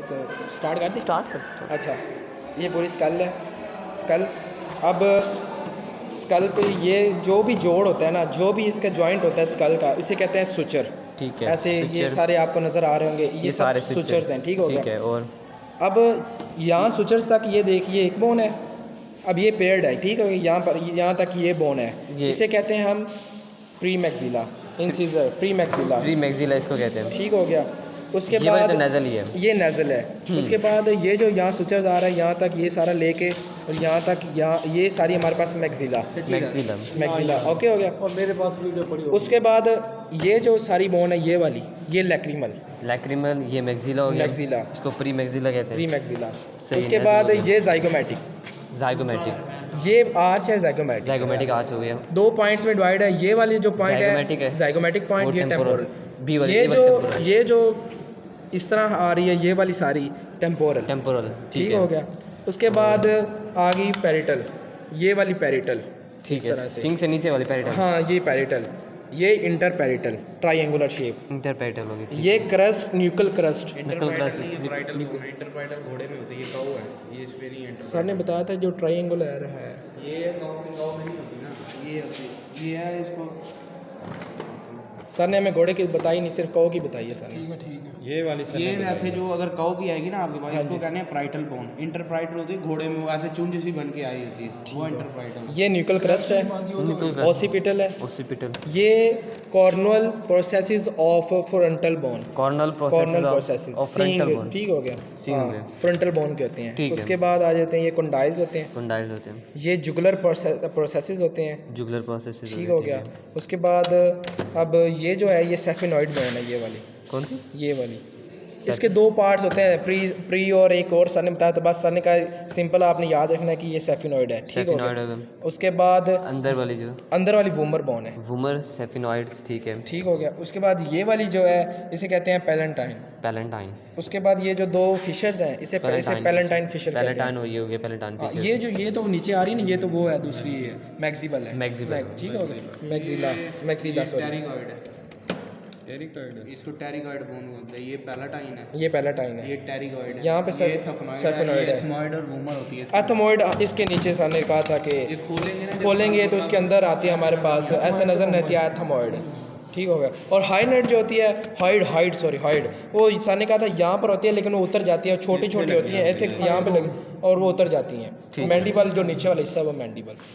तो स्टार्ट कर दी। स्टार्ट कर। अच्छा, ये पूरी स्कल है। स्कल, अब स्कल पे ये जो भी जोड़ होता है ना, जो भी इसका जॉइंट होता है स्कल का, इसे कहते हैं सुचर। ठीक है, ऐसे ये सुचर। सारे आपको नज़र आ रहे होंगे, ये सब सारे सुचर्स हैं। ठीक हो ठीक गया। है। और अब यहाँ सुचर्स तक ये देखिए एक बोन है, अब ये पेयर्ड है। ठीक है, यहाँ पर यहाँ तक ये बोन है, इसे कहते हैं हम pre maxilla, incisor, pre maxilla. Pre maxilla इसको कहते हैं। ठीक हो गया। उसके ये वाला बाद तो नज़ल ही है, ये नज़ल है। उसके बाद ये जो यहाँ सुचर्स आ रहा है यहाँ तक, ये सारा लेके और यहाँ तक, यहाँ ये सारी हमारे पास मैक्सिला। मैक्सिला ओके हो गया। और मेरे पास वीडियो पड़ी होगी। उसके बाद ये जो सारी बोन है, ये वाली, ये लैक्रिमल, ये मैक्सिला हो गया। मैक्सिला, इसको प्री मैक्सिला कहते हैं। Pre maxilla. सही उसके है, बाद नज़ल हो ये जाइगोमैटिक, ये आर्च है जाइगोमैटिक। जाइगोमैटिक आर्च हो गया। 2 पॉइंट्स में डिवाइड है। ये वाली जो पॉइंट जाइगोमैटिक है है, जाइगोमैटिक पॉइंट, ये टेम्पोरल। बी वाली, ये जो इस तरह आ रही है, ये वाली सारी टेम्पोरल। ठीक हो गया। उसके बाद आ गई पैरिटल, ये वाली पैरिटल। ठीक है, सिंग से नीचे वाली पैरिटल। हाँ, ये पैरिटल, ये inter parietal, triangular shape. Inter parietal होगी। ये crest, nuchal crest. Nuchal crest interparietal घोड़े में होती है, ये काऊ है, ये इसमें नहीं है। सर ने बताया था जो ट्रायंगुलर है, ये काऊ में नहीं होती ना, ये होती, ये है इसको। सर ने हमें घोड़े की बताई नहीं, सिर्फ कौ की बताई है सर ने। ठीक है। ये वाली ये वैसे जो अगर काऊ की आएगी ना आपके पास, हाँ इसको जी। कहते हैं प्राइटल बोन। इंटरप्राइटल होती है घोड़े में, वो ऐसे चुंझ सी बन के आई होती है, वो इंटरप्राइटल। ये न्यूकल क्रस्ट है, ओसिपिटल है। ओसिपिटल। ये cornual processes of frontal bone, Cornell processes of frontal bone. ठीक हो गया। सींग फ्रंटल बोन कहते हैं। ठीक है। उसके बाद आ जाते हैं ये कंडाइल्स होते हैं, कंडाइल्स होते हैं। ये जुगुलर प्रोसेसेस होते हैं। Jugular processes. ठीक हो गया। उसके बाद अब ये जो है, ये सेफिनॉइड बोन है, ये वाली। कौन सी? ये वाली। इसके 2 पार्ट्स होते हैं, प्री और एक और सर ने बताया, तो बस सर ने कहा सिंपल आपने याद रखना है कि ये सेफिनॉइड है। ठीक हो गया। उसके बाद अंदर वाली वूमर बोन है, वूमर सेफिनॉइड्स। ठीक है। ठीक हो गया। उसके बाद ये वाली जो है, इसे कहते हैं पैलेंटाइन। उसके बाद ये जो 2 फिशर्स हैं, इसे पैलेंटाइन फिशर कहते हैं। पैलेंटाइन हो गया, पैलेंटाइन फिशर। ये तो नीचे आ रही है ना, ये तो वो है, दूसरी है मैक्सिबल है। ठीक हो गया। मैक्सिला सॉरी, इसको टेरिकॉइड बोन बोलते हैं। ये पैलेटाइन है, ये पैलेटाइन है। ये टेरिकॉइड है। यहाँ पे ये सेफिनॉइड सफनॉइड है। एथमॉइड और वूमर होती है। एथमॉइड इसके नीचे सर ने कहा था कि ये खोलेंगे ना, खोलेंगे तो उसके अंदर आती है हमारे पास, ऐसे नजर नहीं आती है एथमॉइड। ठीक हो गया। और हाइड जो होती है, हाइड वो सर ने कहा था यहाँ पर होती है, लेकिन वो उतर जाती है, छोटी छोटी होती है, ऐसे यहाँ पे लगी और वो उतर जाती हैं। मैंडिबल जो नीचे वाला हिस्सा है, वो मैंडिबल।